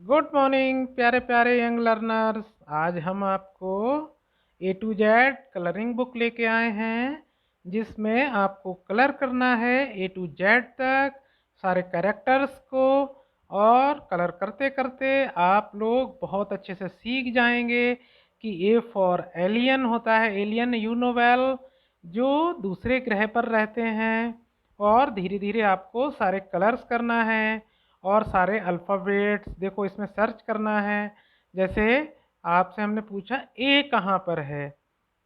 Good morning प्यारे प्यारे young learners. आज हम आपको ए टू जेड कलरिंग बुक लेके आए हैं जिसमें आपको कलर करना है ए टू जेड तक सारे कैरेक्टर्स को। और कलर करते करते आप लोग बहुत अच्छे से सीख जाएंगे कि ए फॉर एलियन होता है। एलियन यू नो वेल, जो दूसरे ग्रह पर रहते हैं। और धीरे धीरे आपको सारे कलर्स करना है और सारे अल्फ़ाबेट्स देखो इसमें सर्च करना है। जैसे आपसे हमने पूछा ए कहाँ पर है,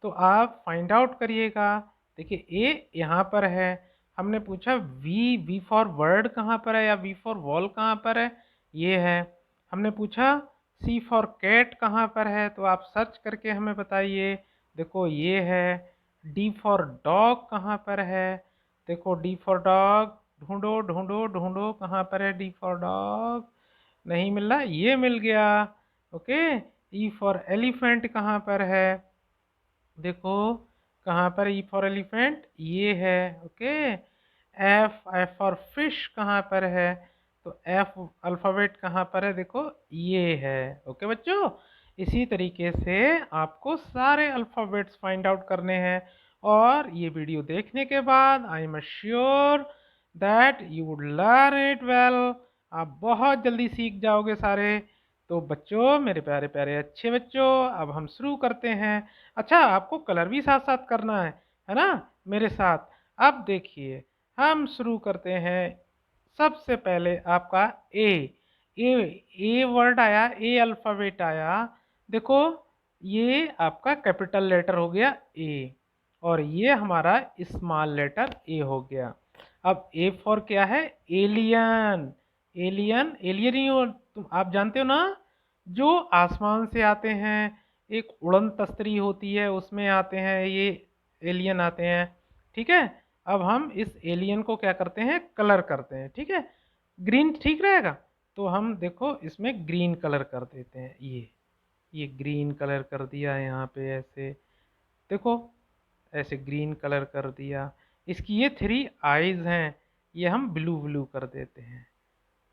तो आप फाइंड आउट करिएगा। देखिए ए यहाँ पर है। हमने पूछा वी फॉर वर्ड कहाँ पर है या वी फॉर वॉल कहाँ पर है, ये है। हमने पूछा सी फॉर कैट कहाँ पर है, तो आप सर्च करके हमें बताइए। देखो ये है। डी फॉर डॉग कहाँ पर है, देखो डी फॉर डॉग, ढूंढो ढूंढो ढूंढो कहाँ पर है डी फॉर डॉग, नहीं मिल रहा, ये मिल गया। ओके। ई फॉर एलिफेंट कहाँ पर है, देखो कहाँ पर ई फॉर एलिफेंट, ये है। Okay. F F for fish कहाँ पर है, तो एफ अल्फ़ाबेट कहाँ पर है, देखो ये है। ओके बच्चों, इसी तरीके से आपको सारे अल्फ़ाबेट्स फाइंड आउट करने हैं। और ये वीडियो देखने के बाद I am sure that you would learn it well. आप बहुत जल्दी सीख जाओगे सारे। तो बच्चों, मेरे प्यारे प्यारे अच्छे बच्चों, अब हम शुरू करते हैं। अच्छा, आपको कलर भी साथ साथ करना है ना, मेरे साथ। अब देखिए हम शुरू करते हैं। सबसे पहले आपका ए ए ए वर्ड आया, ए अल्फ़ाबेट आया। देखो ये आपका कैपिटल लेटर हो गया ए, और ये हमारा स्मॉल लेटर ए हो गया। अब ए फॉर क्या है, एलियन। एलियन एलियन ही तुम आप जानते हो ना, जो आसमान से आते हैं, एक उड़न तस्तरी होती है उसमें आते हैं ये एलियन आते हैं। ठीक है। अब हम इस एलियन को क्या करते हैं, कलर करते हैं। ठीक है, ग्रीन ठीक रहेगा। तो हम देखो इसमें ग्रीन कलर कर देते हैं। ये ग्रीन कलर कर दिया यहाँ पे ऐसे, देखो ऐसे ग्रीन कलर कर दिया। इसकी ये 3 आईज हैं, ये हम ब्लू ब्लू कर देते हैं।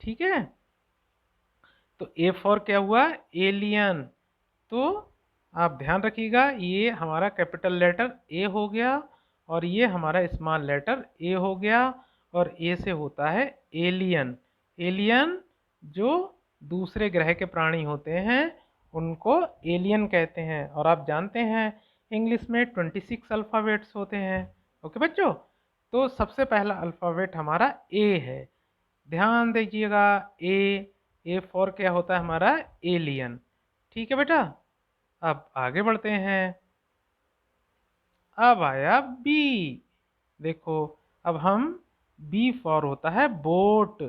ठीक है। तो ए फॉर क्या हुआ, एलियन। तो आप ध्यान रखिएगा, ये हमारा कैपिटल लेटर ए हो गया और ये हमारा स्मॉल लेटर ए हो गया। और ए से होता है एलियन। एलियन जो दूसरे ग्रह के प्राणी होते हैं उनको एलियन कहते हैं। और आप जानते हैं इंग्लिश में 26 अल्फ़ाबेट्स होते हैं। ओके बच्चों, तो सबसे पहला अल्फ़ाबेट हमारा ए है। ध्यान दीजिएगा, ए फॉर क्या होता है हमारा, एलियन। ठीक है बेटा। अब आगे बढ़ते हैं। अब आया बी। देखो अब हम बी फॉर होता है बोट।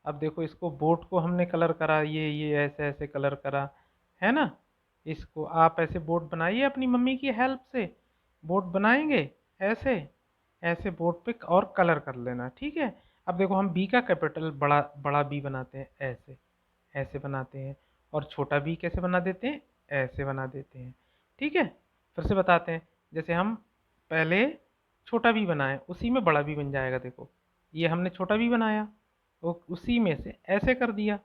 अब देखो इसको बोट को हमने कलर करा, ये ऐसे ऐसे कलर करा है ना। इसको आप ऐसे बोट बनाइए अपनी मम्मी की हेल्प से। बोट बनाएंगे ऐसे ऐसे बोट पे और कलर कर लेना। ठीक है। अब देखो हम बी का कैपिटल बड़ा बड़ा बी बनाते हैं, ऐसे ऐसे बनाते हैं। और छोटा बी कैसे बना देते हैं, ऐसे बना देते हैं। ठीक है। फिर से बताते हैं। जैसे हम पहले छोटा बी बनाए, उसी में बड़ा बी बन जाएगा। देखो ये हमने छोटा बी बनाया, उसी में से ऐसे कर दिया,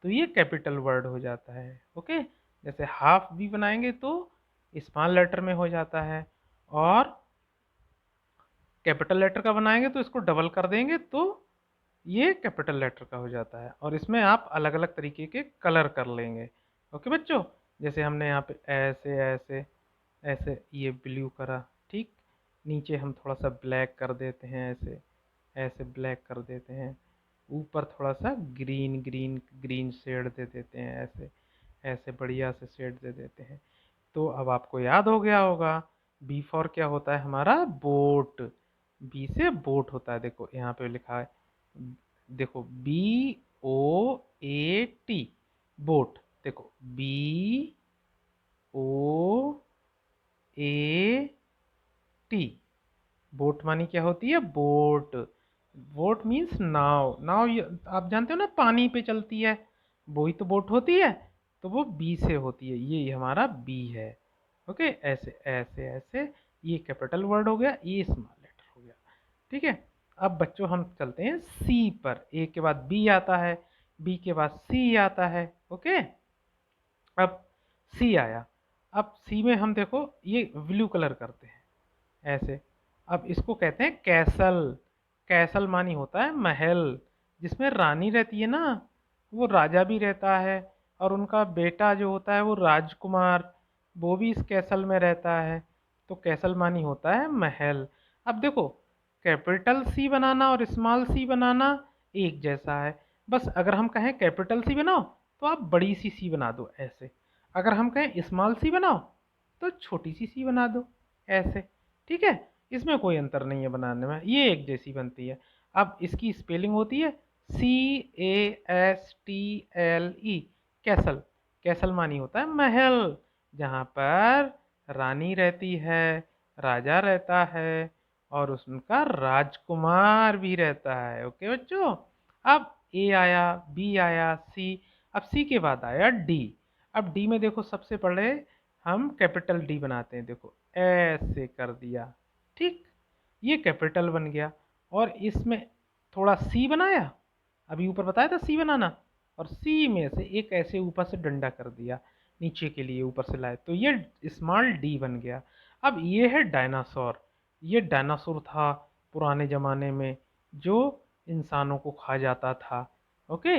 तो ये कैपिटल वर्ड हो जाता है। ओके। जैसे हाफ बी बनाएंगे तो स्मॉल लेटर में हो जाता है, और कैपिटल लेटर का बनाएंगे तो इसको डबल कर देंगे तो ये कैपिटल लेटर का हो जाता है। और इसमें आप अलग अलग तरीके के कलर कर लेंगे। ओके बच्चों, जैसे हमने यहाँ पे ऐसे ऐसे ऐसे ये ब्लू करा। ठीक। नीचे हम थोड़ा सा ब्लैक कर देते हैं, ऐसे ऐसे ब्लैक कर देते हैं। ऊपर थोड़ा सा ग्रीन ग्रीन ग्रीन शेड दे देते हैं, ऐसे ऐसे बढ़िया से शेड दे देते हैं। तो अब आपको याद हो गया होगा बी फॉर क्या होता है हमारा, बोट। बी से बोट होता है, देखो यहाँ पे लिखा है, देखो B O A T, boat. देखो B O A T, boat मानी क्या होती है, बोट। बोट मीन्स नाव। नाव आप जानते हो ना, पानी पे चलती है, वही तो बोट होती है। तो वो बी से होती है, ये हमारा बी है। ओके। ऐसे ऐसे ऐसे, ये कैपिटल वर्ड हो गया, ये स्मॉल लेटर हो गया। ठीक है। अब बच्चों हम चलते हैं सी पर। ए के बाद बी आता है, बी के बाद सी आता है। ओके। अब सी आया। अब सी में हम देखो ये ब्लू कलर करते हैं ऐसे। अब इसको कहते हैं कैसल। कैसल मानी होता है महल, जिसमें रानी रहती है ना, वो राजा भी रहता है, और उनका बेटा जो होता है वो राजकुमार, वो भी इस कैसल में रहता है। तो कैसल मानी होता है महल। अब देखो, कैपिटल सी बनाना और स्मॉल सी बनाना एक जैसा है। बस अगर हम कहें कैपिटल सी बनाओ तो आप बड़ी सी सी बना दो ऐसे। अगर हम कहें स्मॉल सी बनाओ तो छोटी सी सी बना दो ऐसे। ठीक है, इसमें कोई अंतर नहीं है बनाने में, ये एक जैसी बनती है। अब इसकी स्पेलिंग होती है CASTLE, कैसल। कैसल मानी होता है महल, जहाँ पर रानी रहती है, राजा रहता है, और उसका राजकुमार भी रहता है। ओके बच्चों। अब ए आया, बी आया, सी। अब सी के बाद आया डी। अब डी में देखो सबसे पहले हम कैपिटल डी बनाते हैं। देखो ऐसे कर दिया, ठीक, ये कैपिटल बन गया। और इसमें थोड़ा सी बनाया, अभी ऊपर बताया था सी बनाना, और सी में से एक ऐसे ऊपर से डंडा कर दिया नीचे के लिए, ऊपर से लाए, तो ये स्मॉल डी बन गया। अब ये है डायनासोर। ये डायनासोर था पुराने ज़माने में, जो इंसानों को खा जाता था। ओके,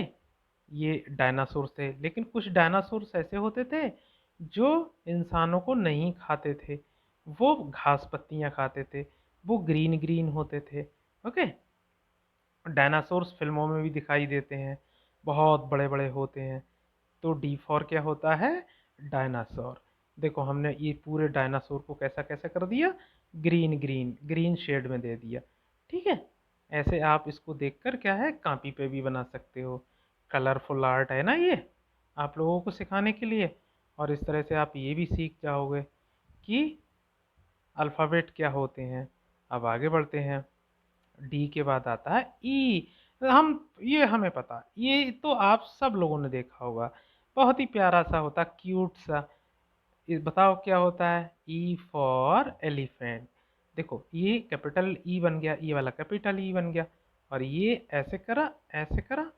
ये डायनासोर थे, लेकिन कुछ डायनासोर्स ऐसे होते थे जो इंसानों को नहीं खाते थे, वो घास पत्तियाँ खाते थे, वो ग्रीन ग्रीन होते थे। ओके, डायनासोर्स फिल्मों में भी दिखाई देते हैं, बहुत बड़े बड़े होते हैं। तो डी फॉर क्या होता है, डायनासोर। देखो हमने ये पूरे डायनासोर को कैसा कैसा कर दिया, ग्रीन ग्रीन ग्रीन शेड में दे दिया। ठीक है, ऐसे आप इसको देखकर क्या है कॉपी पे भी बना सकते हो। कलरफुल आर्ट है ना ये, आप लोगों को सिखाने के लिए। और इस तरह से आप ये भी सीख जाओगे कि अल्फ़ाबेट क्या होते हैं। अब आगे बढ़ते हैं। डी के बाद आता है ई। हम ये हमें पता, ये तो आप सब लोगों ने देखा होगा, बहुत ही प्यारा सा होता, क्यूट सा। बताओ क्या होता है, ई फॉर एलिफेंट। देखो ये कैपिटल ई बन गया, ये वाला कैपिटल ई बन गया, और ये ऐसे करा, ऐसे करा,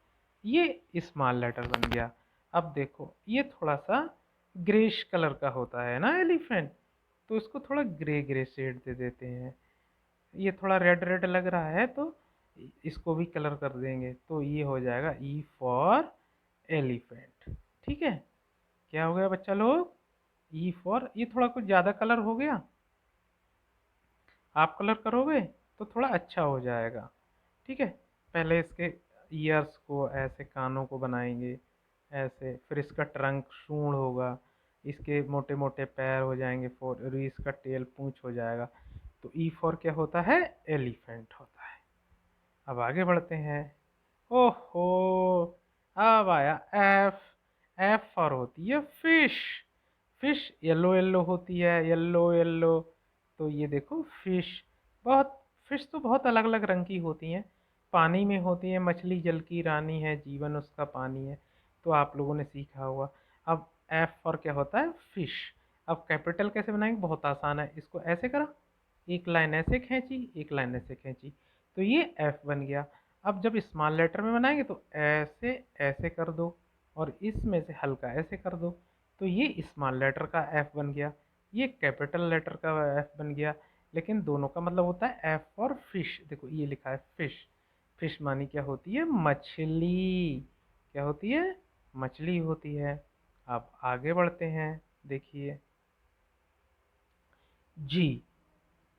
ये स्मॉल लेटर बन गया। अब देखो ये थोड़ा सा ग्रेश कलर का होता है ना एलिफेंट, तो इसको थोड़ा ग्रे ग्रे शेड दे देते हैं। ये थोड़ा रेड रेड लग रहा है, तो इसको भी कलर कर देंगे, तो ये हो जाएगा ई फॉर एलिफेंट। ठीक है, क्या हो गया बच्चा लोग, ई फॉर, ये थोड़ा कुछ ज़्यादा कलर हो गया, आप कलर करोगे तो थोड़ा अच्छा हो जाएगा। ठीक है, पहले इसके ईयर्स को ऐसे, कानों को बनाएंगे ऐसे, फिर इसका ट्रंक सूंड होगा, इसके मोटे मोटे पैर हो जाएंगे, फिर इसका टेल पूंछ हो जाएगा। तो ई फॉर क्या होता है, एलिफेंट होता है। अब आगे बढ़ते हैं। ओहो, अब आया एफ। एफ फॉर होती है फिश। फिश येलो येलो होती है, येलो येलो। तो ये देखो फिश, बहुत, फिश तो बहुत अलग अलग रंग की होती हैं। पानी में होती है, मछली जल की रानी है, जीवन उसका पानी है, तो आप लोगों ने सीखा होगा। अब एफ फॉर क्या होता है, फिश। अब कैपिटल कैसे बनाएंगे, बहुत आसान है, इसको ऐसे करा, एक लाइन ऐसे खींची, एक लाइन ऐसे खींची, तो ये एफ बन गया। अब जब स्मॉल लेटर में बनाएंगे तो ऐसे ऐसे कर दो, और इसमें से हल्का ऐसे कर दो, तो ये स्मॉल लेटर का एफ बन गया, ये कैपिटल लेटर का एफ बन गया। लेकिन दोनों का मतलब होता है एफ और फिश। देखो ये लिखा है फिश। फिश मानी क्या होती है, मछली। क्या होती है, मछली होती है। अब आगे बढ़ते हैं, देखिए जी।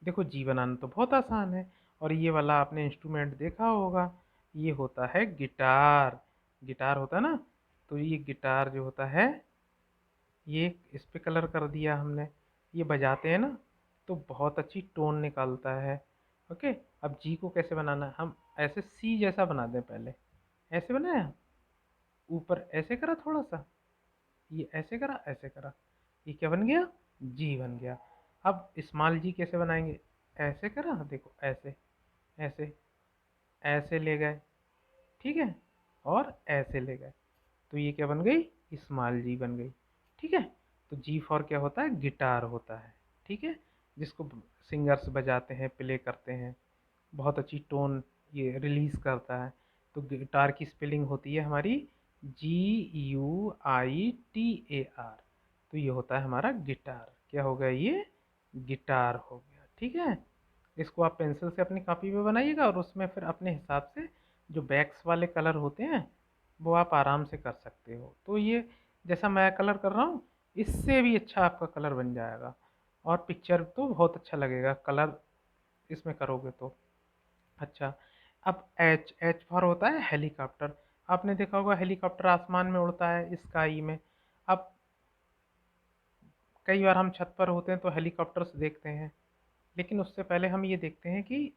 देखो जी बनाना तो बहुत आसान है, और ये वाला आपने इंस्ट्रूमेंट देखा होगा, ये होता है गिटार। गिटार होता है ना, तो ये गिटार जो होता है, ये इस पे कलर कर दिया हमने, ये बजाते हैं ना तो बहुत अच्छी टोन निकालता है। ओके, अब जी को कैसे बनाना है, हम ऐसे सी जैसा बना दें, पहले ऐसे बनाया, ऊपर ऐसे करा थोड़ा सा, ये ऐसे करा, ऐसे करा, ये क्या बन गया, जी बन गया। अब स्मॉल जी कैसे बनाएंगे, ऐसे करा, देखो ऐसे, ऐसे, ऐसे ले गए, ठीक है, और ऐसे ले गए, तो ये क्या बन गई, स्मॉल जी बन गई। ठीक है, तो जी फॉर क्या होता है, गिटार होता है। ठीक है, जिसको सिंगर्स बजाते हैं, प्ले करते हैं, बहुत अच्छी टोन ये रिलीज करता है। तो गिटार की स्पेलिंग होती है हमारी GUITAR। तो ये होता है हमारा गिटार। क्या हो गया? ये गिटार हो गया। ठीक है, इसको आप पेंसिल से अपनी कॉपी पे बनाइएगा और उसमें फिर अपने हिसाब से जो बैक्स वाले कलर होते हैं वो आप आराम से कर सकते हो। तो ये जैसा मैं कलर कर रहा हूँ इससे भी अच्छा आपका कलर बन जाएगा और पिक्चर तो बहुत अच्छा लगेगा कलर इसमें करोगे तो। अच्छा, अब एच एच फॉर होता है हेलीकॉप्टर। आपने देखा होगा हेलीकॉप्टर आसमान में उड़ता है, स्काई में। अब कई बार हम छत पर होते हैं तो हेलीकॉप्टर्स देखते हैं, लेकिन उससे पहले हम ये देखते हैं कि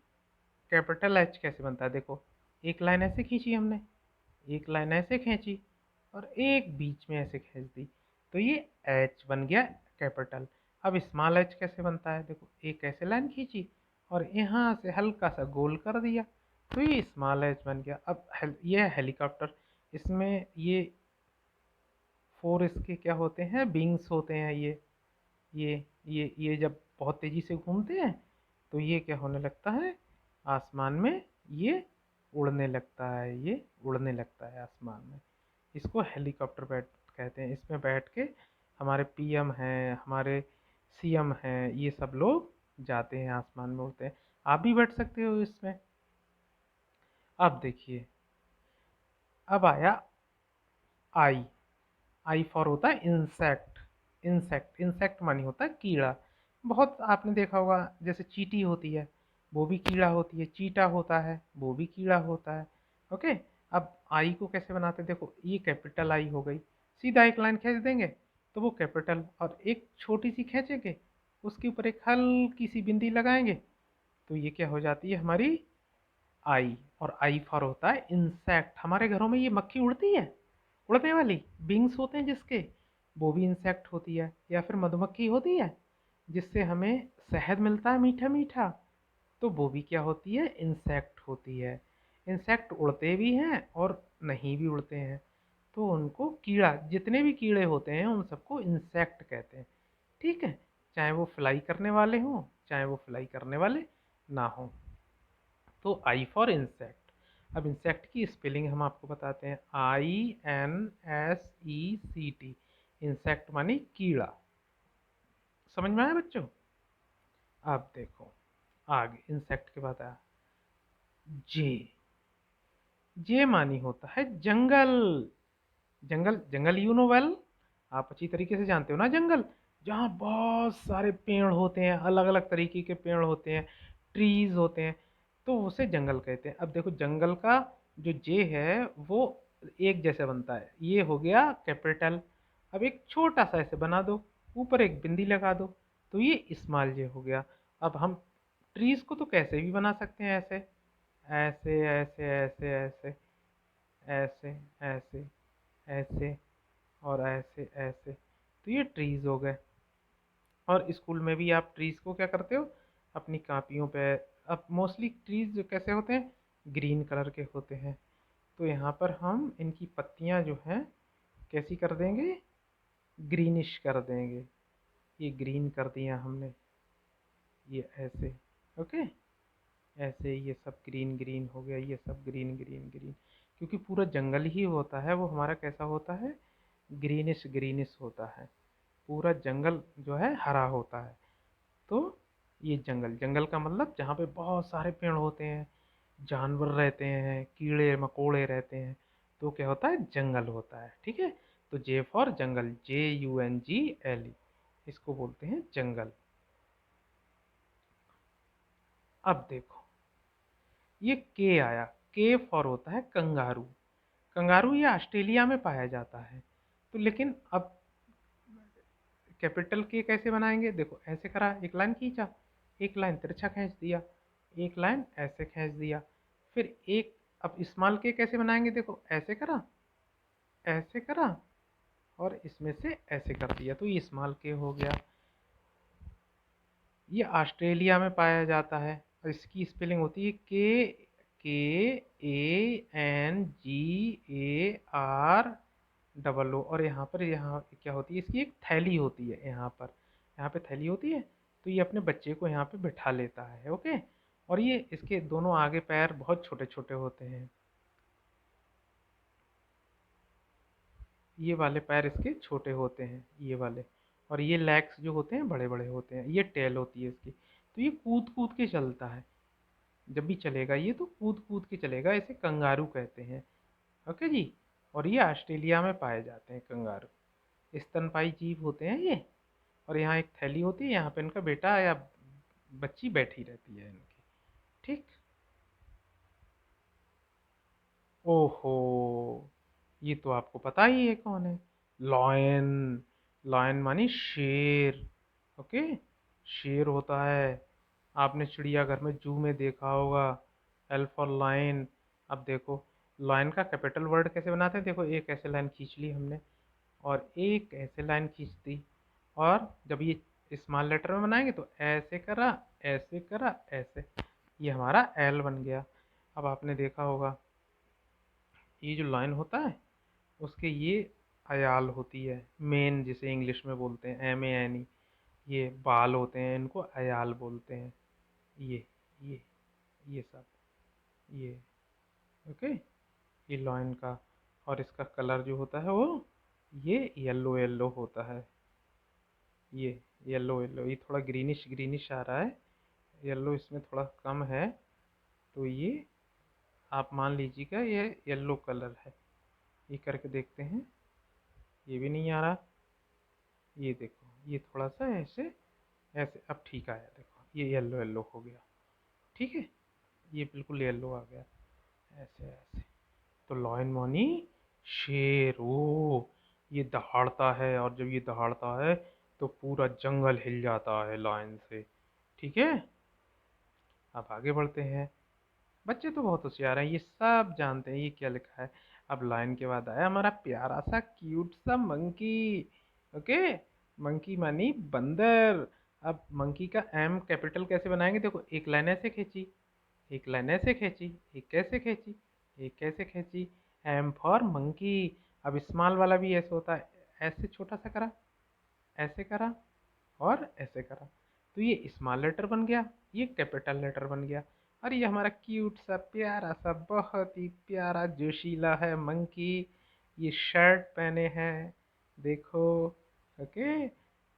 कैपिटल एच कैसे बनता है। देखो, एक लाइन ऐसे खींची हमने, एक लाइन ऐसे खींची और एक बीच में ऐसे खींच दी, तो ये एच बन गया कैपिटल। अब स्मॉल एच कैसे बनता है? देखो, एक ऐसे लाइन खींची और यहाँ से हल्का सा गोल कर दिया, तो ये स्मॉल एच बन गया। अब ये है हेलीकॉप्टर, इसमें ये फोर इसके क्या होते हैं? विंग्स होते हैं। ये जब बहुत तेज़ी से घूमते हैं तो ये क्या होने लगता है? आसमान में ये उड़ने लगता है, ये उड़ने लगता है आसमान में। इसको हेलीकॉप्टर बैठ कहते हैं। इसमें बैठ के हमारे पीएम हैं, हमारे सीएम हैं, ये सब लोग जाते हैं आसमान में उड़ते हैं। आप भी बैठ सकते हो इसमें। अब देखिए, अब आया आई। आई फॉर होता है इंसेक्ट। इंसेक्ट इंसेक्ट मानी होता है कीड़ा। बहुत आपने देखा होगा, जैसे चींटी होती है वो भी कीड़ा होती है, चीटा होता है वो भी कीड़ा होता है। ओके, अब आई को कैसे बनाते हैं? देखो, ये कैपिटल आई हो गई, सीधा एक लाइन खींच देंगे तो वो कैपिटल, और एक छोटी सी खींचेंगे उसके ऊपर एक हल्की सी बिंदी लगाएंगे तो ये क्या हो जाती है? हमारी आई। और आई फॉर होता है इंसेक्ट। हमारे घरों में ये मक्खी उड़ती है, उड़ने वाली विंग्स होते हैं जिसके, वो भी इंसेक्ट होती है। या फिर मधुमक्खी होती है जिससे हमें शहद मिलता है मीठा मीठा, तो वो भी क्या होती है? इंसेक्ट होती है। इंसेक्ट उड़ते भी हैं और नहीं भी उड़ते हैं, तो उनको कीड़ा, जितने भी कीड़े होते हैं उन सबको इंसेक्ट कहते हैं। ठीक है, चाहे वो फ्लाई करने वाले हों चाहे वो फ्लाई करने वाले ना हों। तो आई फॉर इंसेक्ट। अब इंसेक्ट की स्पेलिंग हम आपको बताते हैं, INSECT। इंसेक्ट मानी कीड़ा। समझ में आया बच्चों? अब देखो आगे, इंसेक्ट के बाद आया जे। जे मानी होता है जंगल। जंगल, जंगल यू नो वेल, आप अच्छी तरीके से जानते हो ना। जंगल जहाँ बहुत सारे पेड़ होते हैं, अलग अलग तरीके के पेड़ होते हैं, ट्रीज होते हैं, तो उसे जंगल कहते हैं। अब देखो, जंगल का जो जे है वो एक जैसे बनता है, ये हो गया कैपिटल। अब एक छोटा सा ऐसे बना दो, ऊपर एक बिंदी लगा दो, तो ये स्मॉल जे हो गया। अब हम ट्रीज को तो कैसे भी बना सकते हैं, ऐसे ऐसे ऐसे ऐसे ऐसे ऐसे ऐसे ऐसे और ऐसे ऐसे, तो ये ट्रीज हो गए। और स्कूल में भी आप ट्रीज को क्या करते हो? अपनी कॉपियों पे। अब मोस्टली ट्रीज जो कैसे होते हैं? ग्रीन कलर के होते हैं, तो यहाँ पर हम इनकी पत्तियाँ जो हैं कैसी कर देंगे? ग्रीनिश कर देंगे। ये ग्रीन कर दिया हमने, ये ऐसे। ओके, ऐसे ये सब ग्रीन ग्रीन हो गया, ये सब ग्रीन ग्रीन ग्रीन, क्योंकि पूरा जंगल ही होता है वो हमारा कैसा होता है? ग्रीनिश ग्रीनिश होता है। पूरा जंगल जो है हरा होता है। तो ये जंगल, जंगल का मतलब जहाँ पे बहुत सारे पेड़ होते हैं, जानवर रहते हैं, कीड़े मकोड़े रहते हैं, तो क्या होता है? जंगल होता है। ठीक है, तो जे फॉर जंगल, JUNGLE, इसको बोलते हैं जंगल। अब देखो, ये के आया। के फॉर होता है कंगारू। कंगारू ये ऑस्ट्रेलिया में पाया जाता है। तो लेकिन अब कैपिटल के कैसे बनाएंगे? देखो, ऐसे करा, एक लाइन खींचा, एक लाइन तिरछा खींच दिया, एक लाइन ऐसे खींच दिया, फिर एक। अब स्मॉल के कैसे बनाएंगे? देखो, ऐसे करा, ऐसे करा और इसमें से ऐसे कर दिया, तो ये स्मॉल के हो गया। ये ऑस्ट्रेलिया में पाया जाता है और इसकी स्पेलिंग होती है KANGAROO। और यहाँ पर, यहाँ क्या होती है? इसकी एक थैली होती है, यहाँ पर, यहाँ पे थैली होती है, तो ये अपने बच्चे को यहाँ पे बिठा लेता है। ओके, और ये इसके दोनों आगे पैर बहुत छोटे छोटे होते हैं। ये वाले पैर इसके छोटे होते हैं, ये वाले, और ये लेग्स जो होते हैं बड़े बड़े होते हैं, ये टेल होती है इसकी। तो ये कूद कूद के चलता है, जब भी चलेगा ये तो कूद कूद के चलेगा, इसे कंगारू कहते हैं। ओके जी। और ये ऑस्ट्रेलिया में पाए जाते हैं कंगारू। स्तनपाई जीव होते हैं ये। और यहाँ एक थैली होती है, यहाँ पे इनका बेटा या बच्ची बैठी रहती है इनकी। ठीक। ओहो, ये तो आपको पता ही है कौन है। लॉयन। लॉयन मानी शेर। ओके। शेर होता है। आपने चिड़ियाघर में, जू में देखा होगा, एल फॉर लाइन। अब देखो, लाइन का कैपिटल वर्ड कैसे बनाते हैं, देखो एक ऐसे लाइन खींच ली हमने, और एक ऐसे लाइन खींच दी, और जब ये स्मॉल लेटर में बनाएंगे तो ऐसे करा, ऐसे करा, ऐसे, ये हमारा एल बन गया। अब आपने देखा होगा, ये जो लाइन होता है उसके ये अयाल होती है, मेन जिसे इंग्लिश में बोलते हैं, MANE। ये बाल होते हैं, इनको अयाल बोलते हैं। ये ये ये सब, ये। ओके। ये लाइन का, और इसका कलर जो होता है वो ये येलो येलो होता है। ये येलो येलो, ये थोड़ा ग्रीनिश ग्रीनिश आ रहा है, येलो इसमें थोड़ा कम है। तो ये आप मान लीजिएगा ये येलो कलर है। ये करके देखते हैं, ये भी नहीं आ रहा। ये देखो, ये थोड़ा सा ऐसे, ऐसे, अब ठीक आया, देखो ये येलो येलो हो गया। ठीक है, ये बिल्कुल येलो आ गया, ऐसे ऐसे। तो लॉयन मानी शेर। ओ, ये दहाड़ता है, और जब ये दहाड़ता है तो पूरा जंगल हिल जाता है लॉयन से। ठीक है। अब आगे बढ़ते हैं। बच्चे तो बहुत होशियार हैं, ये सब जानते हैं ये क्या लिखा है। अब लायन के बाद आया हमारा प्यारा सा क्यूट सा मंकी। ओके। मंकी मानी बंदर। अब मंकी का M कैपिटल कैसे बनाएंगे, देखो एक लाइन ऐसे खींची, एक लाइन ऐसे खींची, एक कैसे खींची, एक कैसे खींची, M फॉर मंकी। अब स्मॉल वाला भी ऐसे होता है, ऐसे छोटा सा करा, ऐसे करा, और ऐसे करा, तो ये स्मॉल लेटर बन गया, ये कैपिटल लेटर बन गया। और ये हमारा क्यूट सा प्यारा सा बहुत ही प्यारा जोशीला है मंकी। ये शर्ट पहने हैं, देखो। ओके।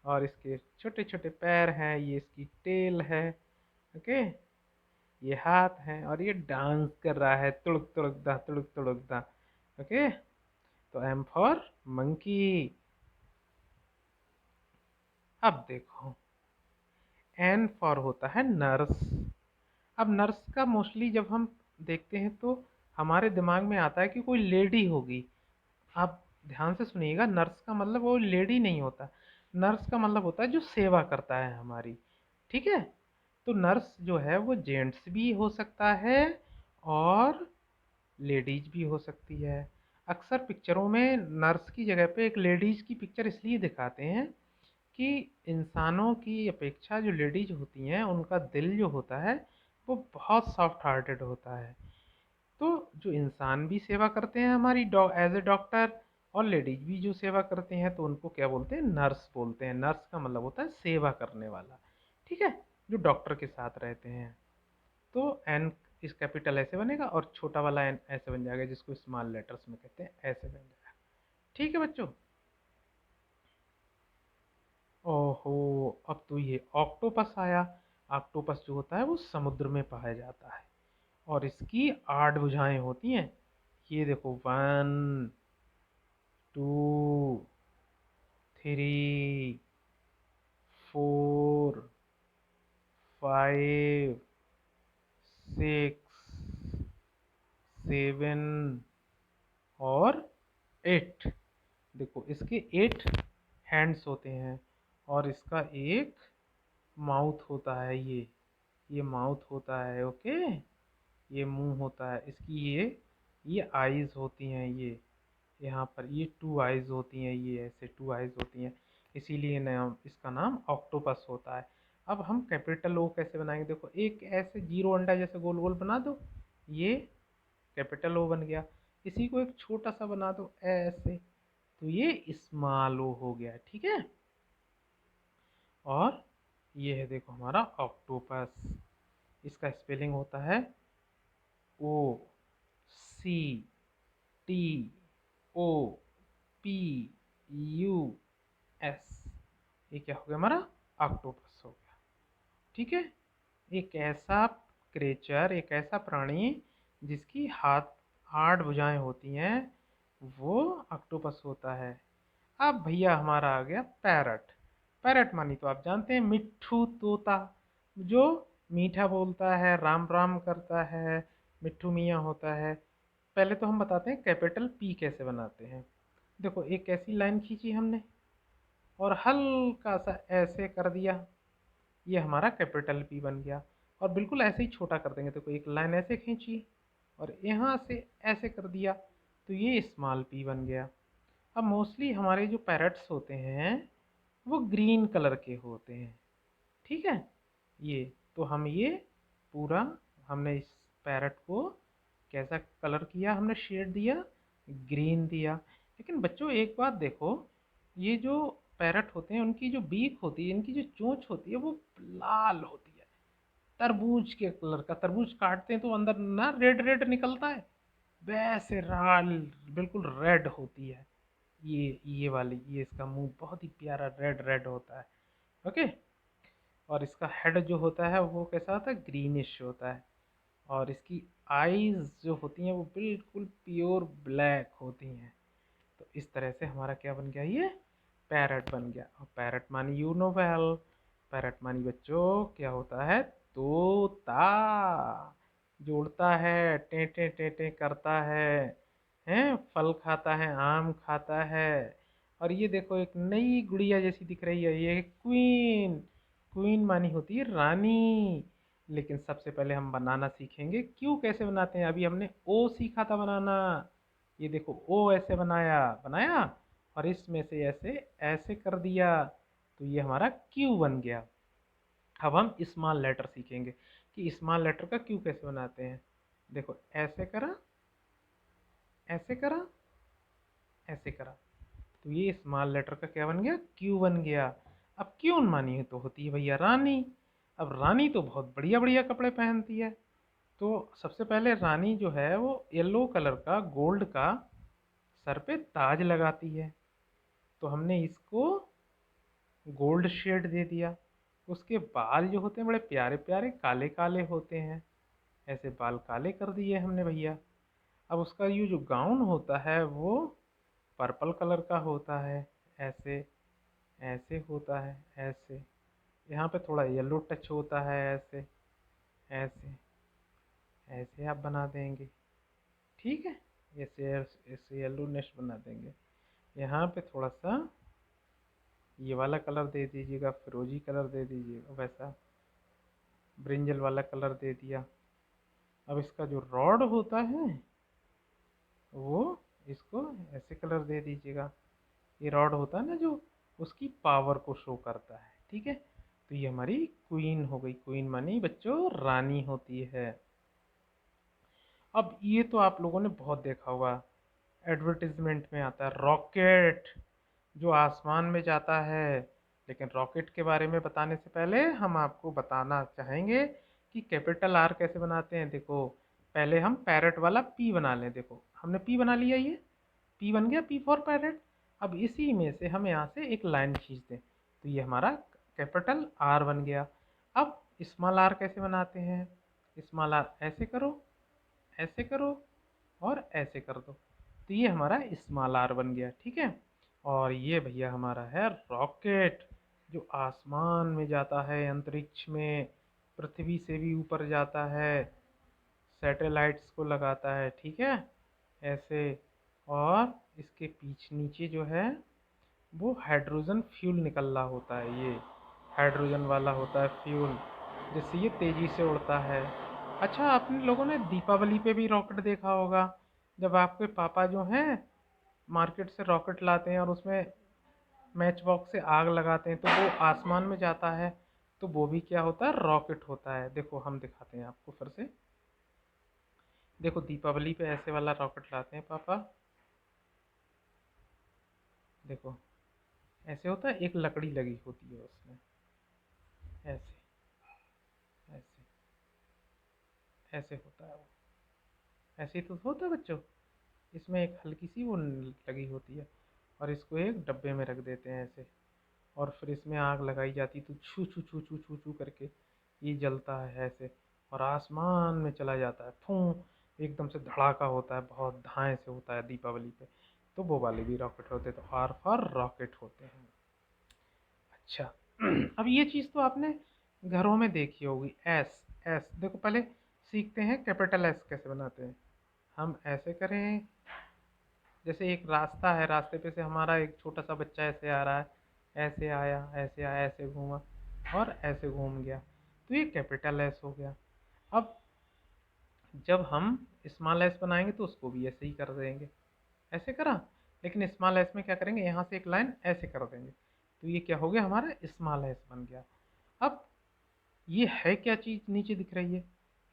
और इसके छोटे छोटे पैर हैं, ये इसकी टेल है। ओके। ये हाथ हैं, और ये डांस कर रहा है, तुड़क तुड़क दा, तुड़क तुड़क दा। ओके। तो M फॉर मंकी। अब देखो, N फॉर होता है नर्स। अब नर्स का मोस्टली जब हम देखते हैं तो हमारे दिमाग में आता है कि कोई लेडी होगी। आप ध्यान से सुनिएगा, नर्स का मतलब वो लेडी नहीं होता। नर्स का मतलब होता है जो सेवा करता है हमारी। ठीक है। तो नर्स जो है वो जेंट्स भी हो सकता है, और लेडीज भी हो सकती है। अक्सर पिक्चरों में नर्स की जगह पे एक लेडीज की पिक्चर इसलिए दिखाते हैं कि इंसानों की अपेक्षा जो लेडीज होती हैं उनका दिल जो होता है वो बहुत सॉफ्ट हार्टेड होता है। तो जो इंसान भी सेवा करते हैं हमारी एज ए डॉक्टर, और लेडीज भी जो सेवा करते हैं तो उनको क्या बोलते हैं, नर्स बोलते हैं। नर्स का मतलब होता है सेवा करने वाला। ठीक है। जो डॉक्टर के साथ रहते हैं। तो एन इस कैपिटल ऐसे बनेगा, और छोटा वाला एन ऐसे बन जाएगा, जिसको स्मॉल लेटर्स में कहते हैं, ऐसे बन जाएगा। ठीक है बच्चों। ओहो, अब तो ये ऑक्टोपस आया। ऑक्टोपस जो होता है वो समुद्र में पाया जाता है, और इसकी 8 भुजाएं होती हैं। ये देखो, 1, 2, 3, 4, 5, 6, 7 और 8। देखो इसके 8 हैंड्स होते हैं, और इसका एक माउथ होता है, ये माउथ होता है। ओके। ये मुंह होता है इसकी, ये आईज होती हैं, ये यहाँ पर ये 2 आईज होती हैं, ये ऐसे 2 आईज होती हैं, इसीलिए नाम, इसका नाम ऑक्टोपस होता है। अब हम कैपिटल O कैसे बनाएंगे, देखो एक ऐसे जीरो अंडा जैसे गोल गोल बना दो, ये कैपिटल O बन गया। इसी को एक छोटा सा बना दो ऐसे, तो ये स्मॉल O हो गया। ठीक है। और ये है देखो हमारा ऑक्टोपस। इसका स्पेलिंग होता है O C T O PUS, ये क्या हो गया हमारा ऑक्टोपस हो गया। ठीक है, एक ऐसा क्रेचर, एक ऐसा प्राणी जिसकी 8 भुजाएं होती हैं, वो ऑक्टोपस होता है। अब भैया हमारा आ गया पैरट। पैरट मानी तो आप जानते हैं मिट्ठू तोता, जो मीठा बोलता है, राम राम करता है, मिट्ठू मियाँ होता है। पहले तो हम बताते हैं कैपिटल पी कैसे बनाते हैं। देखो, एक ऐसी लाइन खींची हमने और हल्का सा ऐसे कर दिया, ये हमारा कैपिटल पी बन गया। और बिल्कुल ऐसे ही छोटा कर देंगे, देखो एक लाइन ऐसे खींची और यहाँ से ऐसे कर दिया, तो ये स्मॉल पी बन गया। अब मोस्टली हमारे जो पैरट्स होते हैं वो ग्रीन कलर के होते हैं। ठीक है, ये तो हम ये पूरा हमने इस पैरट को कैसा कलर किया, हमने शेड दिया, ग्रीन दिया। लेकिन बच्चों एक बात देखो, ये जो पैरट होते हैं उनकी जो बीक होती है, इनकी जो चोंच होती है वो लाल होती है, तरबूज के कलर का। तरबूज काटते हैं तो अंदर ना रेड रेड निकलता है, वैसे लाल बिल्कुल रेड होती है। ये वाली, ये इसका मुंह बहुत ही प्यारा रेड रेड होता है। ओके, और इसका हेड जो होता है वो कैसा होता है, ग्रीनिश होता है। और इसकी आईज जो होती हैं वो बिल्कुल प्योर ब्लैक होती हैं। तो इस तरह से हमारा क्या बन गया, ये पैरट बन गया। और पैरट मानी यू नो वेल, पैरट मानी बच्चों क्या होता है, तोता। जोड़ता है, टें टें टें टें करता है, फल खाता है, आम खाता है। और ये देखो एक नई गुड़िया जैसी दिख रही है, ये क्वीन। क्वीन मानी होती है रानी। लेकिन सबसे पहले हम बनाना सीखेंगे क्यों, कैसे बनाते हैं। अभी हमने ओ सीखा था बनाना, ये देखो ओ ऐसे बनाया बनाया और इसमें से ऐसे ऐसे कर दिया, तो ये हमारा क्यू बन गया। अब हम स्मॉल लेटर सीखेंगे कि स्मॉल लेटर का क्यू कैसे बनाते हैं। देखो ऐसे करा, ऐसे करा, ऐसे करा, तो ये स्मॉल लेटर का क्या बन गया, क्यू बन गया। अब क्यून मानी तो होती है भैया रानी। अब रानी तो बहुत बढ़िया बढ़िया कपड़े पहनती है। तो सबसे पहले रानी जो है वो येलो कलर का, गोल्ड का सर पे ताज लगाती है, तो हमने इसको गोल्ड शेड दे दिया। उसके बाल जो होते हैं बड़े प्यारे प्यारे काले काले होते हैं, ऐसे बाल काले कर दिए हमने भैया। अब उसका ये जो गाउन होता है वो पर्पल कलर का होता है, ऐसे ऐसे होता है, ऐसे यहाँ पे थोड़ा येलो टच होता है, ऐसे ऐसे ऐसे आप बना देंगे। ठीक है, ऐसे ऐसे येलो नेस्ट बना देंगे। यहाँ पे थोड़ा सा ये वाला कलर दे दीजिएगा, फिरोजी कलर दे दीजिएगा, वैसा ब्रिंजल वाला कलर दे दिया। अब इसका जो रॉड होता है वो इसको ऐसे कलर दे दीजिएगा। ये रॉड होता है ना जो उसकी पावर को शो करता है। ठीक है, तो ये हमारी क्वीन हो गई। क्वीन मानी बच्चों रानी होती है। अब ये तो आप लोगों ने बहुत देखा होगा, एडवर्टीजमेंट में आता है रॉकेट जो आसमान में जाता है। लेकिन रॉकेट के बारे में बताने से पहले हम आपको बताना चाहेंगे कि कैपिटल आर कैसे बनाते हैं। देखो पहले हम पैरट वाला पी बना लें। देखो हमने पी बना लिया, ये पी बन गया, पी फॉर पैरट। अब इसी में से हम यहाँ से एक लाइन खींच दें, तो ये हमारा कैपिटल आर बन गया। अब स्मॉल आर कैसे बनाते हैं, स्मॉल आर ऐसे करो, ऐसे करो और ऐसे कर दो, तो ये हमारा स्मॉल आर बन गया। ठीक है, और ये भैया हमारा है रॉकेट, जो आसमान में जाता है, अंतरिक्ष में पृथ्वी से भी ऊपर जाता है, सैटेलाइट्स को लगाता है। ठीक है, ऐसे। और इसके पीछे नीचे जो है वो हाइड्रोजन फ्यूल निकल रहा होता है, ये हाइड्रोजन वाला होता है फ्यूल, जिससे ये तेज़ी से उड़ता है। अच्छा, आपने लोगों ने दीपावली पे भी रॉकेट देखा होगा, जब आपके पापा जो हैं मार्केट से रॉकेट लाते हैं और उसमें मैच बॉक्स से आग लगाते हैं तो वो आसमान में जाता है, तो वो भी क्या होता है, रॉकेट होता है। देखो हम दिखाते हैं आपको फिर से। देखो दीपावली पे ऐसे वाला रॉकेट लाते हैं पापा, देखो ऐसे होता है, एक लकड़ी लगी होती है उसमें, ऐसे ऐसे ऐसे होता है वो, ऐसे ही तो होता है बच्चों। इसमें एक हल्की सी वो लगी होती है, और इसको एक डब्बे में रख देते हैं ऐसे, और फिर इसमें आग लगाई जाती तो छू छू छू छू छू छू करके ये जलता है ऐसे, और आसमान में चला जाता है, फूं, एकदम से धड़ाका होता है, बहुत धाएं से होता है दीपावली पे। तो वो वाले भी रॉकेट होते हैं, तो आर फॉर रॉकेट होते हैं। अच्छा, अब ये चीज़ तो आपने घरों में देखी होगी। एस, एस देखो, पहले सीखते हैं कैपिटल एस कैसे बनाते हैं। हम ऐसे करें, जैसे एक रास्ता है, रास्ते पे से हमारा एक छोटा सा बच्चा ऐसे आ रहा है, ऐसे आया, ऐसे आया, ऐसे घूमा और ऐसे घूम गया, तो ये कैपिटल एस हो गया। अब जब हम स्मॉल एस बनाएंगे तो उसको भी ऐसे ही कर देंगे, ऐसे करा, लेकिन स्मॉल एस में क्या करेंगे, यहाँ से एक लाइन ऐसे कर देंगे, तो ये क्या हो गया, हमारा स्मॉल एस बन गया। अब ये है क्या चीज़ नीचे दिख रही है,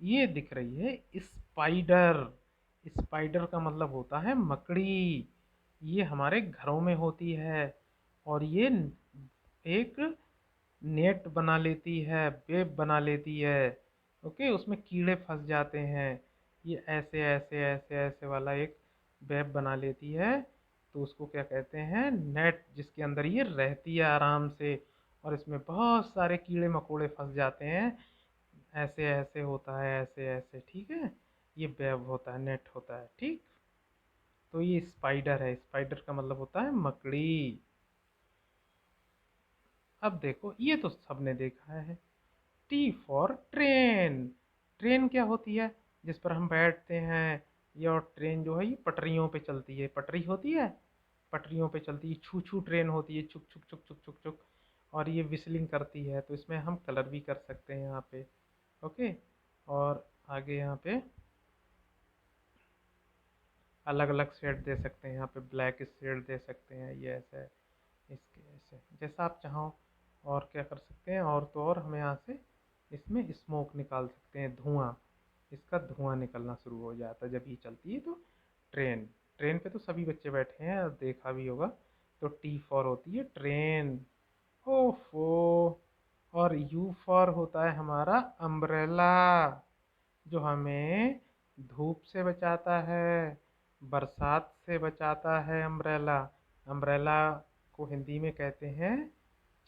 ये दिख रही है स्पाइडर। स्पाइडर का मतलब होता है मकड़ी। ये हमारे घरों में होती है, और ये एक नेट बना लेती है, वेब बना लेती है। ओके, उसमें कीड़े फंस जाते हैं, ये ऐसे ऐसे ऐसे ऐसे वाला एक वेब बना लेती है। तो उसको क्या कहते हैं, नेट, जिसके अंदर ये रहती है आराम से, और इसमें बहुत सारे कीड़े मकोड़े फंस जाते हैं। ऐसे ऐसे होता है, ऐसे ऐसे, ठीक है, ये वेब होता है, नेट होता है, ठीक। तो ये स्पाइडर है, स्पाइडर का मतलब होता है मकड़ी। अब देखो, ये तो सबने देखा है। T for train. ट्रेन क्या होती है, जिस पर हम बैठते हैं। ये और ट्रेन जो है ये पटरियों पे चलती है, पटरी होती है, पटरियों पे चलती है, छू छू ट्रेन होती है, छुक छुक छुक छुक छुक छुक, और ये विस्लिंग करती है, तो इसमें हम कलर भी कर सकते हैं यहाँ पे। ओके, और आगे यहाँ पे अलग अलग शेड दे सकते हैं, यहाँ पे ब्लैक शेड दे सकते हैं, ये ऐसा है, इसके ऐसे, जैसा आप चाहो। और क्या कर सकते हैं, और तो और हम यहाँ से इसमें स्मोक निकाल सकते हैं, धुआं, इसका धुआं निकलना शुरू हो जाता है जब ये चलती है। तो ट्रेन, ट्रेन पे तो सभी बच्चे बैठे हैं और देखा भी होगा। तो टी फॉर होती है ट्रेन। ओफो, और यू फॉर होता है हमारा अम्ब्रेला, जो हमें धूप से बचाता है, बरसात से बचाता है अम्ब्रेला। अम्ब्रेला को हिंदी में कहते हैं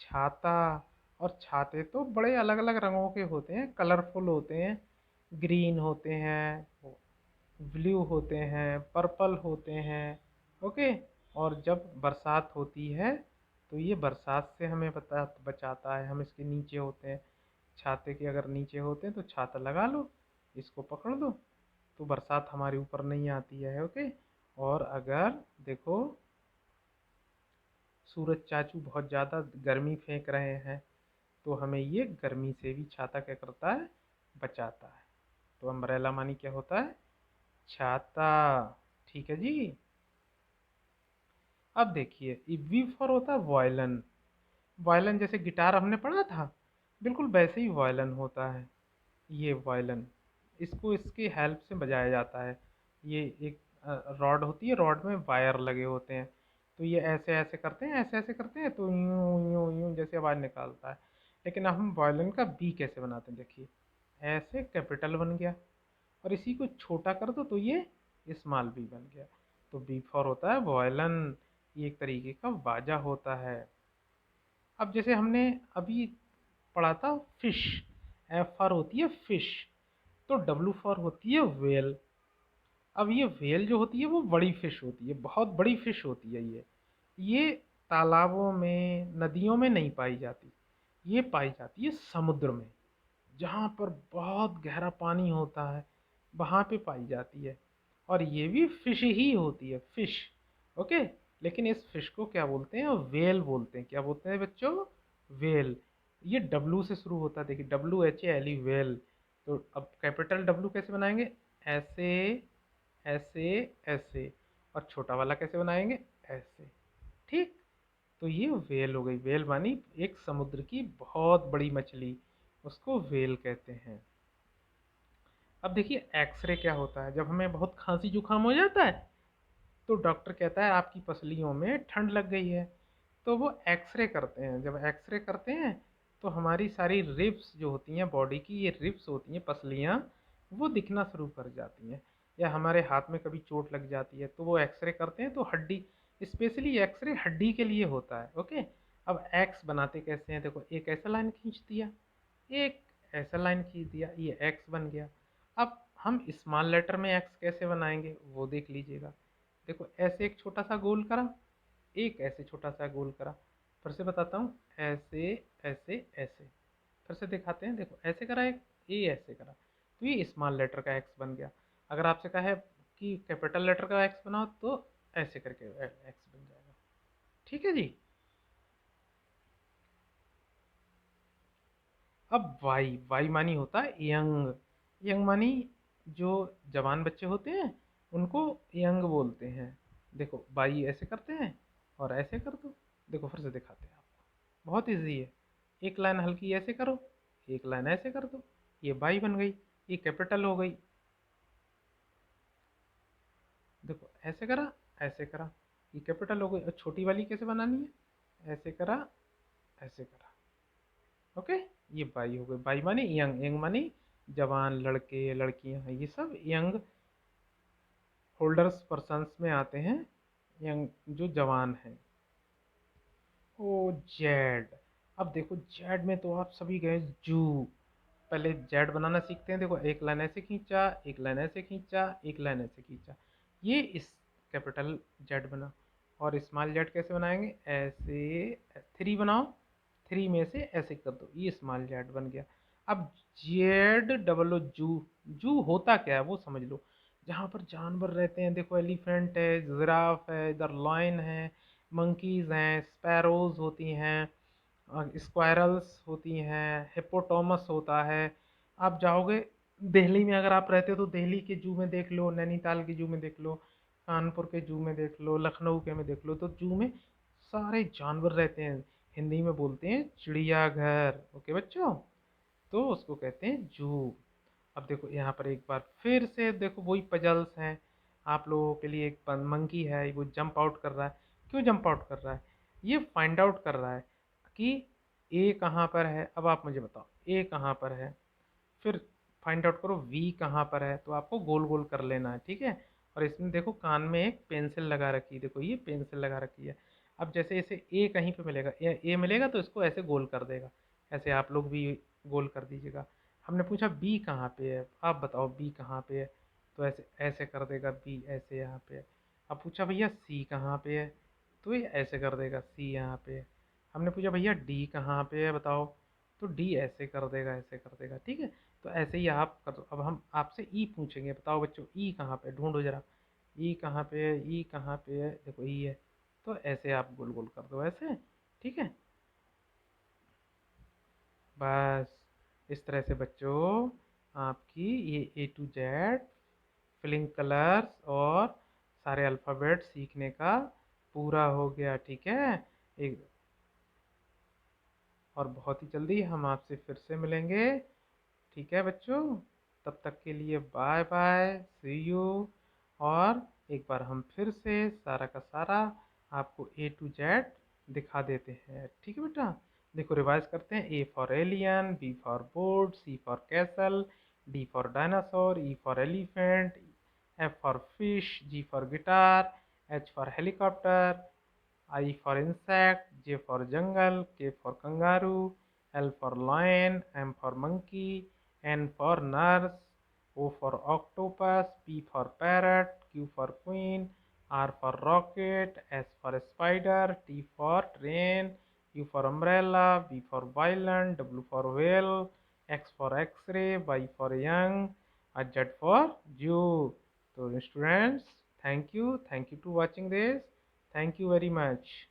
छाता। और छाते तो बड़े अलग अलग रंगों के होते हैं, कलरफुल होते हैं, ग्रीन होते हैं, ब्लू होते हैं, पर्पल होते हैं। ओके, और जब बरसात होती है तो ये बरसात से हमें बचाता है। हम इसके नीचे होते हैं, छाते के अगर नीचे होते हैं तो छाता लगा लो, इसको पकड़ दो, तो बरसात हमारे ऊपर नहीं आती है। ओके, और अगर देखो सूरज चाचू बहुत ज़्यादा गर्मी फेंक रहे हैं, तो हमें ये गर्मी से भी छाता क्या करता है, बचाता है। तो अम्ब्रेला मानी क्या होता है, छाता। ठीक है जी। अब देखिए, वी फॉर होता है वायलन। वायलन जैसे गिटार हमने पढ़ा था, बिल्कुल वैसे ही वायलन होता है। ये वायलन, इसको इसके हेल्प से बजाया जाता है। ये एक रॉड होती है, रॉड में वायर लगे होते हैं, तो ये ऐसे ऐसे करते हैं, ऐसे ऐसे करते हैं, तो यूं यूं यूं जैसे आवाज़ निकालता है। लेकिन अब हम वायलिन का बी कैसे बनाते हैं, देखिए, ऐसे कैपिटल बन गया, और इसी को छोटा कर दो तो ये स्मॉल बी बन गया। तो बी फॉर होता है वायलिन, ये एक तरीके का बाजा होता है। अब जैसे हमने अभी पढ़ा था फिश, एफ फॉर होती है फिश, तो डब्लू फॉर होती है वेल। अब ये वेल जो होती है वो बड़ी फिश होती है, बहुत बड़ी फिश होती है। ये तालाबों में, नदियों में नहीं पाई जाती, ये पाई जाती है समुद्र में, जहाँ पर बहुत गहरा पानी होता है, वहाँ पे पाई जाती है। और ये भी फिश ही होती है, फिश। ओके, लेकिन इस फिश को क्या बोलते हैं, वेल बोलते हैं। क्या बोलते हैं बच्चों, वेल। ये डब्लू से शुरू होता है, देखिए, WHALE, वेल। तो अब कैपिटल डब्लू कैसे बनाएंगे, ऐसे ऐसे ऐसे, और छोटा वाला कैसे बनाएंगे, ऐसे, ठीक। तो ये वेल हो गई, वेल मानी एक समुद्र की बहुत बड़ी मछली, उसको वेल कहते हैं। अब देखिए, एक्सरे क्या होता है, जब हमें बहुत खांसी जुकाम हो जाता है तो डॉक्टर कहता है आपकी पसलियों में ठंड लग गई है, तो वो एक्सरे करते हैं। जब एक्सरे करते हैं तो हमारी सारी रिब्स जो होती हैं बॉडी की, ये रिब्स होती हैं, पसलियाँ, वो दिखना शुरू कर जाती हैं। या हमारे हाथ में कभी चोट लग जाती है तो वो एक्सरे करते हैं, तो हड्डी स्पेशली एक्सरे हड्डी के लिए होता है। ओके, अब एक्स बनाते कैसे हैं, देखो एक ऐसा लाइन खींच दिया, एक ऐसा लाइन खींच दिया, ये एक्स बन गया। अब हम स्मॉल लेटर में एक्स कैसे बनाएंगे वो देख लीजिएगा। देखो ऐसे एक छोटा सा गोल करा, एक ऐसे छोटा सा गोल करा, फिर से बताता हूँ, ऐसे ऐसे ऐसे, फिर से दिखाते हैं, देखो ऐसे करा एक, ये ऐसे करा, तो ये स्मॉल लेटर का एक्स बन गया। अगर आपसे कहा है कि कैपिटल लेटर का एक्स बनाओ तो ऐसे करके एक्स बन जाएगा। ठीक है जी। अब वाई, वाई मानी होता है यंग, यंग मानी जो जवान बच्चे होते हैं उनको यंग बोलते हैं। देखो वाई ऐसे करते हैं और ऐसे कर दो, देखो फिर से दिखाते हैं आपको, बहुत इजी है। एक लाइन हल्की ऐसे करो, एक लाइन ऐसे कर दो, ये वाई बन गई, ये कैपिटल हो गई। देखो ऐसे करा, ऐसे करा, ये कैपिटल हो गई। और छोटी वाली कैसे बनानी है, ऐसे करा, ऐसे करा। ओके, ये बाई हो गई, बाई माने यंग, यंग माने जवान लड़के लड़कियां, ये सब यंग होल्डर्स पर्सन्स में आते हैं, यंग जो जवान हैं। ओ जेड, अब देखो जेड में तो आप सभी गए जू। पहले जेड बनाना सीखते हैं, देखो एक लाइन ऐसे खींचा, एक लाइन ऐसे खींचा, एक लाइन ऐसे खींचा, ये इस कैपिटल जेड बना। और स्मॉल जेड कैसे बनाएंगे, ऐसे थ्री बनाओ, थ्री में से ऐसे कर दो, ये स्मॉल जेड बन गया। अब जेड डबल ओ जू, जू होता क्या है वो समझ लो। जहाँ पर जानवर रहते हैं, देखो एलिफेंट है, जिराफ है, इधर लायन है, मंकीज हैं, स्पैरोज होती हैं, स्क्वायरल्स होती हैं, हिप्पोटामस होता है। आप जाओगे दिल्ली में, अगर आप रहते हो तो दिल्ली के जू में देख लो, नैनीताल के जू में देख लो, कानपुर के जू में देख लो, लखनऊ के में देख लो, तो जू में सारे जानवर रहते हैं। हिंदी में बोलते हैं चिड़ियाघर। ओके बच्चों, तो उसको कहते हैं जू। अब देखो यहाँ पर एक बार फिर से देखो वही पजल्स हैं आप लोगों के लिए। एक मंकी है, वो जंप आउट कर रहा है। क्यों जंप आउट कर रहा है, ये फाइंड आउट कर रहा है कि ए कहाँ पर है। अब आप मुझे बताओ ए कहाँ पर है, फिर फाइंड आउट करो वी कहाँ पर है, तो आपको गोल गोल कर लेना है, ठीक है। और इसमें देखो कान में एक पेंसिल लगा रखी है, देखो ये पेंसिल लगा रखी है। अब जैसे इसे ए कहीं पे मिलेगा, ए मिलेगा तो इसको ऐसे गोल कर देगा, ऐसे आप लोग भी गोल कर दीजिएगा। हमने पूछा बी कहाँ पे है, आप बताओ बी कहाँ पे है, तो ऐसे ऐसे कर देगा बी, ऐसे यहाँ पे है। अब पूछा भैया सी कहाँ पे है, तो ये ऐसे कर देगा सी यहाँ पे है। हमने पूछा भैया डी कहाँ पे है बताओ, तो डी ऐसे कर देगा, ऐसे कर देगा, ठीक है। तो ऐसे ही आप कर दो। अब हम आपसे ई पूछेंगे, बताओ बच्चों ई कहाँ पे है? ढूंढो जरा, ई कहाँ पे है, ई कहाँ पे है, देखो ई है, तो ऐसे आप गोल गोल कर दो ऐसे, ठीक है। बस इस तरह से बच्चों आपकी ये ए टू जेड फिलिंग कलर्स और सारे अल्फ़ाबेट सीखने का पूरा हो गया, ठीक है। एक और बहुत ही जल्दी हम आपसे फिर से मिलेंगे, ठीक है बच्चों। तब तक के लिए बाय बाय, सी यू। और एक बार हम फिर से सारा का सारा आपको ए टू जेड दिखा देते हैं, ठीक है बेटा। देखो रिवाइज करते हैं, A for alien, B for board, C for castle, D for dinosaur, E for elephant, F for fish, G for guitar, H for helicopter, I for insect, J for jungle, K for kangaroo, L for lion, M for monkey, N for nurse, O for octopus, P for parrot, Q for queen, R for rocket, S for spider, T for train, U for umbrella, V for violin, W for whale, X for x-ray, Y for young, Z for zoo. So students, thank you to watching this. Thank you very much.